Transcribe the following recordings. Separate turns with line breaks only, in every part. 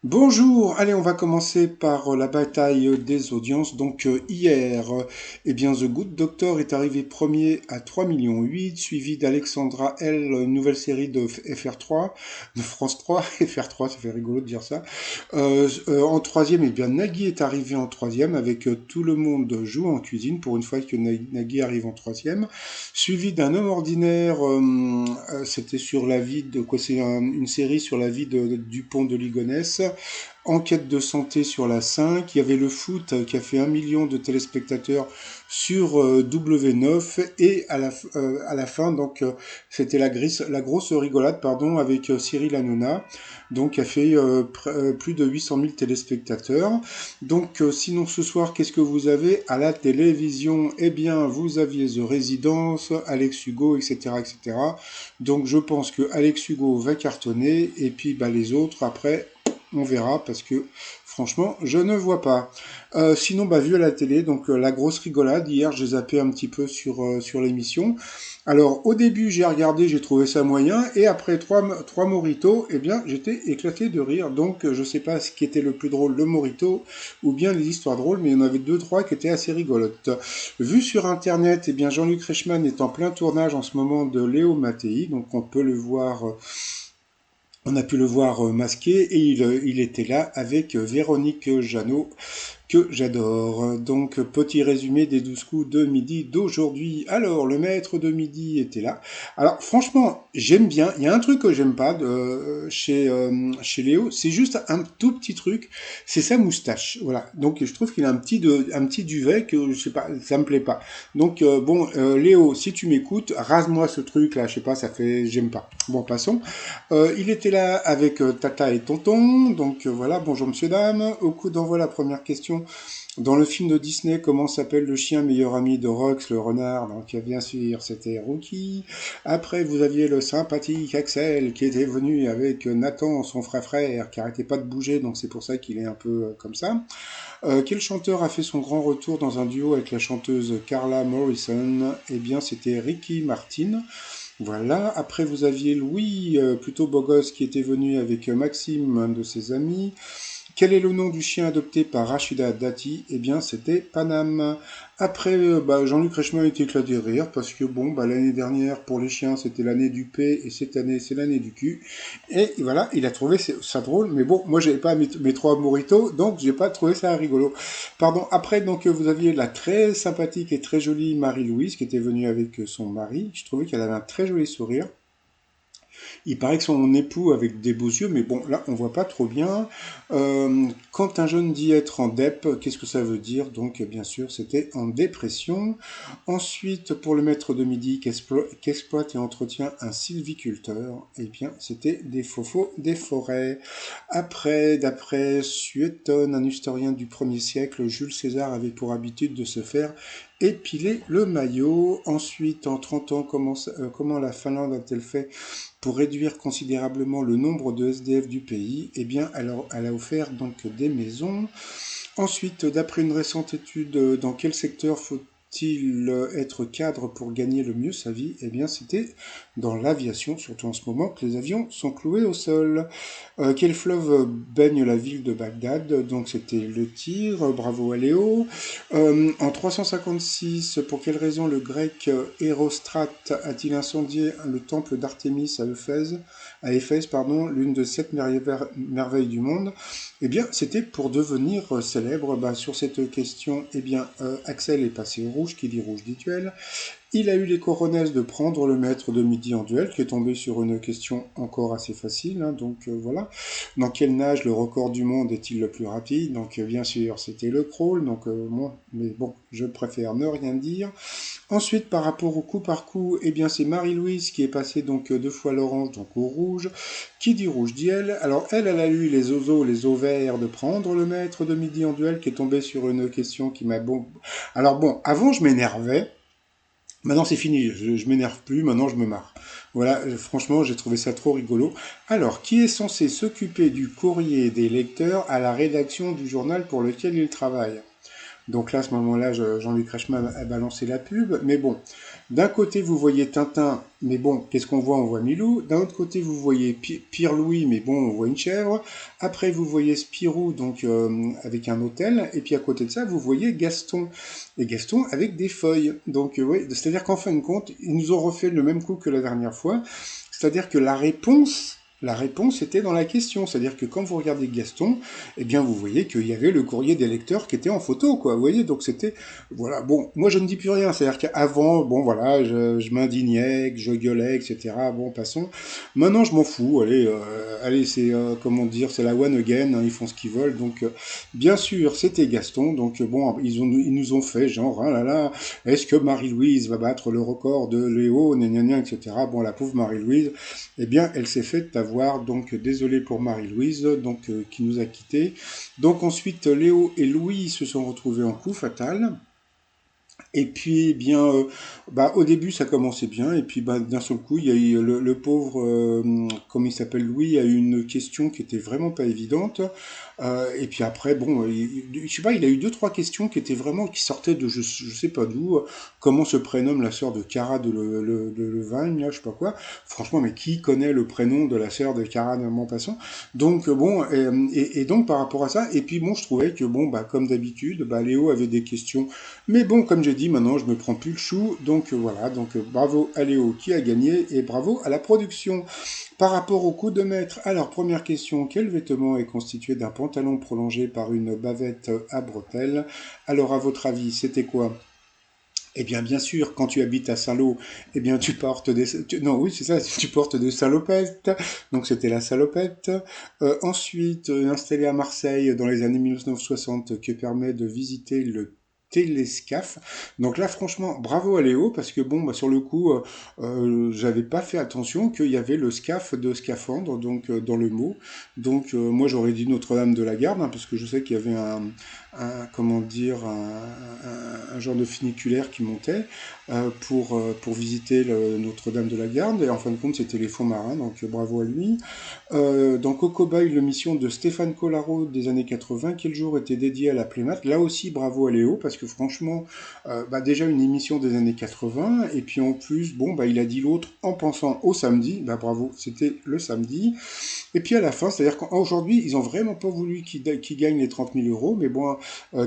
Bonjour, allez, on va commencer par la bataille des audiences. Hier, eh bien, The Good Doctor est arrivé premier à 3,8 millions, suivi d'Alexandra L, nouvelle série de FR3, de France 3, FR3, ça fait rigolo de dire ça. En troisième, eh bien, Nagui est arrivé en troisième avec Tout le monde joue en cuisine, pour une fois que Nagui arrive en troisième, suivi d'un homme ordinaire, c'était sur la vie de quoi, une série sur la vie de Dupont de Ligonnès. Enquête de santé sur la 5. Il y avait le foot qui a fait 1 million de téléspectateurs sur W9. Et à la fin, c'était la grosse rigolade, pardon, avec Cyril Hanouna, donc qui a fait plus de 800 000 téléspectateurs. Sinon ce soir, qu'est-ce que vous avez à la télévision? Eh bien, vous aviez The Residence, Alex Hugo, etc., etc. Donc je pense que Alex Hugo va cartonner et puis les autres après on verra parce que franchement je ne vois pas. Sinon vu à la télé, la grosse rigolade, hier j'ai zappé un petit peu sur l'émission. Alors au début j'ai regardé, j'ai trouvé ça moyen et après trois moritos, eh bien j'étais éclaté de rire. Donc je sais pas ce qui était le plus drôle, le morito ou bien les histoires drôles, mais il y en avait deux trois qui étaient assez rigolotes. Vu sur internet, eh bien Jean-Luc Reichmann est en plein tournage en ce moment de Léo Mattei, donc on peut le voir, on a pu le voir masqué et il était là avec Véronique Jeannot que j'adore. Donc, petit résumé des 12 coups de midi d'aujourd'hui. Alors, le maître de midi était là. Alors, franchement, j'aime bien. Il y a un truc que j'aime pas chez Léo, c'est juste un tout petit truc, c'est sa moustache. Voilà. Donc, je trouve qu'il a un petit duvet que, je sais pas, ça me plaît pas. Léo, si tu m'écoutes, rase-moi ce truc là, je sais pas, ça fait, j'aime pas. Bon, passons. Il était là avec Tata et Tonton, voilà, bonjour monsieur, dame. Au coup d'envoi, la première question. Dans le film de Disney, comment s'appelle le chien meilleur ami de Rox, le renard? Donc bien sûr, c'était Rookie. Après, vous aviez le sympathique Axel qui était venu avec Nathan, son frère, qui arrêtait pas de bouger, donc c'est pour ça qu'il est un peu comme ça. Quel chanteur a fait son grand retour dans un duo avec la chanteuse Carla Morrison? Eh bien, c'était Ricky Martin. Voilà, après vous aviez Louis, plutôt beau gosse, qui était venu avec Maxime, un de ses amis. Quel est le nom du chien adopté par Rachida Dati? Eh bien, c'était Panam. Après, Jean-Luc Reichmann était éclaté de rire parce que l'année dernière pour les chiens c'était l'année du P et cette année c'est l'année du Q. Et voilà, il a trouvé ça drôle, mais bon, moi j'avais pas mes trois moritos, donc j'ai pas trouvé ça rigolo. Pardon. Après, vous aviez la très sympathique et très jolie Marie-Louise qui était venue avec son mari. Je trouvais qu'elle avait un très joli sourire. Il paraît que son époux avec des beaux yeux, mais bon, là, on voit pas trop bien. Quand un jeune dit être en dep, qu'est-ce que ça veut dire? Donc, bien sûr, c'était en dépression. Ensuite, pour le maître de midi, qu'exploite et entretient un sylviculteur? Eh bien, c'était des faux des forêts. Après, d'après Suétone, un historien du 1er siècle, Jules César avait pour habitude de se faire épiler le maillot. Ensuite, en 30 ans, comment la Finlande a-t-elle fait pour réduire considérablement le nombre de SDF du pays? Eh bien, elle a offert des maisons. Ensuite, d'après une récente étude, dans quel secteur faut-il être cadre pour gagner le mieux sa vie? Eh bien, c'était dans l'aviation, surtout en ce moment que les avions sont cloués au sol. Quel fleuve baigne la ville de Bagdad? Donc, c'était le Tigre, bravo à Léo. En 356, pour quelle raison le grec Hérostrate a-t-il incendié le temple d'Artémis à Éphèse, pardon, l'une de 7 merveilles du monde? Eh bien, c'était pour devenir célèbre. Sur cette question, eh bien, Axel est passé au rouge, qui dit rouge dit duel. Il a eu les coronets de prendre le maître de midi en duel, qui est tombé sur une question encore assez facile. Voilà. Dans quelle nage le record du monde est-il le plus rapide? Bien sûr, c'était le crawl. Mais bon, je préfère ne rien dire. Ensuite, par rapport au coup par coup, eh bien, c'est Marie-Louise qui est passée deux fois l'orange, donc au rouge. Qui dit rouge dit elle. Alors, elle a eu les ovaires de prendre le maître de midi en duel, qui est tombé sur une question qui m'a bon. Alors bon, avant je m'énervais. Maintenant c'est fini, je m'énerve plus, maintenant je me marre. Voilà, franchement j'ai trouvé ça trop rigolo. Alors, qui est censé s'occuper du courrier des lecteurs à la rédaction du journal pour lequel il travaille? Donc là, à ce moment-là, Jean-Luc Reichmann a balancé la pub. Mais bon, d'un côté, vous voyez Tintin, mais bon, qu'est-ce qu'on voit? On voit Milou. D'un autre côté, vous voyez Pierre Louis, mais bon, on voit une chèvre. Après, vous voyez Spirou, donc avec un hôtel. Et puis à côté de ça, vous voyez Gaston. Et Gaston avec des feuilles. Donc oui, c'est-à-dire qu'en fin de compte, ils nous ont refait le même coup que la dernière fois. C'est-à-dire que la réponse était dans la question. C'est-à-dire que quand vous regardez Gaston, eh bien, vous voyez qu'il y avait le courrier des lecteurs qui était en photo, quoi. Vous voyez, donc c'était, voilà. Bon, moi, je ne dis plus rien. C'est-à-dire qu'avant, bon, voilà, je m'indignais, que je gueulais, etc. Bon, passons. Maintenant, je m'en fous. Allez, c'est, comment dire, c'est la one again. Hein, ils font ce qu'ils veulent. Donc, bien sûr, c'était Gaston. Donc, bon, ils nous ont fait genre, ah là là, est-ce que Marie-Louise va battre le record de Léo, gna gna gna, etc. Bon, la pauvre Marie-Louise, eh bien, elle s'est faite avoir, donc désolé pour Marie-Louise, donc qui nous a quittés. Donc ensuite, Léo et Louis se sont retrouvés en coup fatal. Et puis, eh bien, bah, au début, ça commençait bien, et puis bah, d'un seul coup, il y a eu le pauvre, comme il s'appelle Louis, a eu une question qui était vraiment pas évidente. Et puis après, bon, je sais pas, il a eu deux, trois questions qui étaient vraiment, qui sortaient de je sais pas d'où. Comment se prénomme la sœur de Cara de Levagne, là, je sais pas quoi. Franchement, mais qui connaît le prénom de la sœur de Cara de Montpassant? Donc, bon, et donc par rapport à ça, et puis bon, je trouvais que, bon, bah, comme d'habitude, bah, Léo avait des questions, mais bon, comme j'ai dit, maintenant je me prends plus le chou, donc voilà, donc bravo à Léo qui a gagné et bravo à la production. Par rapport au coup de maître, alors première question, quel vêtement est constitué d'un pantalon prolongé par une bavette à bretelles? Alors à votre avis, c'était quoi? Eh bien, bien sûr, quand tu habites à Saint-Lô, eh bien, tu portes non, oui, c'est ça, tu portes des salopettes. Donc, c'était la salopette. Ensuite, installé à Marseille dans les années 1960, qui permet de visiter le télescaf. Donc là, franchement, bravo à Léo, parce que bon, bah, sur le coup, j'avais pas fait attention qu'il y avait le scaf de scaphandre, donc dans le mot. Donc, moi, j'aurais dit Notre-Dame de la Garde, hein, parce que je sais qu'il y avait comment dire, un genre de funiculaire qui montait pour visiter Notre-Dame de la Garde. Et en fin de compte, c'était les fonds marins, donc bravo à lui. Dans Cocoboy, l'émission de Stéphane Collaro des années 80, quel jour était dédié à la Plémate? Là aussi, bravo à Léo, parce que franchement, bah, déjà une émission des années 80, et puis en plus, bon, bah, il a dit l'autre en pensant au samedi, bah bravo, c'était le samedi. Et puis à la fin, c'est-à-dire qu'aujourd'hui, ils ont vraiment pas voulu qu'il gagne les 30 000 euros, mais bon,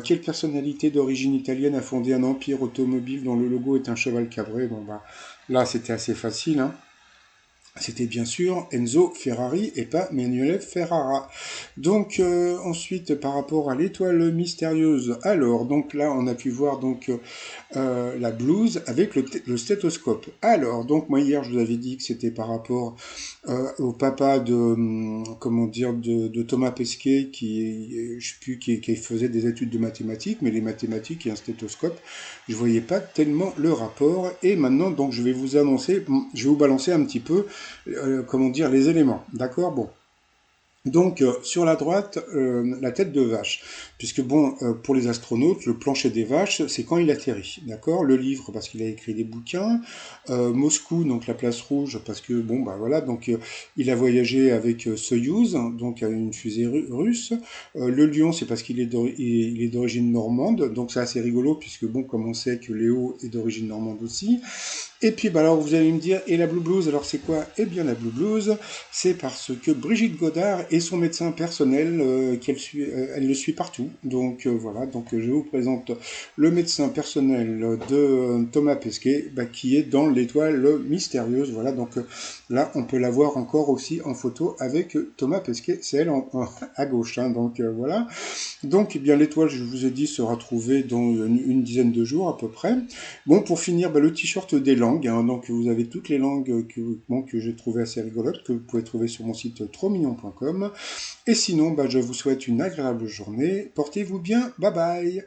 quelle personnalité d'origine italienne a fondé un empire automobile dont le logo est un cheval cabré? Bon, bah, là, c'était assez facile, hein. C'était bien sûr Enzo Ferrari et pas Manuel Ferrara. Donc ensuite par rapport à l'étoile mystérieuse, alors donc là on a pu voir donc la blouse avec le stéthoscope. Alors donc moi hier je vous avais dit que c'était par rapport au papa de comment dire de Thomas Pesquet qui je sais plus qui faisait des études de mathématiques, mais les mathématiques et un stéthoscope, je voyais pas tellement le rapport. Et maintenant donc je vais vous annoncer, je vais vous balancer un petit peu comment dire, les éléments. D'accord. Bon. Donc sur la droite, la tête de vache, puisque bon, pour les astronautes, le plancher des vaches, c'est quand il atterrit, d'accord. Le livre parce qu'il a écrit des bouquins, Moscou, donc la place rouge, parce que bon, bah voilà, donc il a voyagé avec Soyouz, donc une fusée russe. Le lion, c'est parce il est d'origine normande, donc c'est assez rigolo puisque bon, comme on sait que Léo est d'origine normande aussi. Et puis, bah alors, vous allez me dire, et la Blue Blues, alors c'est quoi? Eh bien, la Blue Blues, c'est parce que Brigitte Godard est son médecin personnel, elle le suit partout. Donc, voilà, donc je vous présente le médecin personnel de Thomas Pesquet, bah, qui est dans l'étoile mystérieuse. Voilà, donc là, on peut la voir encore aussi en photo avec Thomas Pesquet, c'est elle à gauche. Hein, donc, voilà. Donc, eh bien, l'étoile, je vous ai dit, sera trouvée dans une dizaine de jours à peu près. Bon, pour finir, bah, le t-shirt des langues. Hein, donc, vous avez toutes les langues que j'ai trouvées assez rigolotes, que vous pouvez trouver sur mon site trotsmignon.com. Et sinon, bah, je vous souhaite une agréable journée. Portez-vous bien. Bye bye.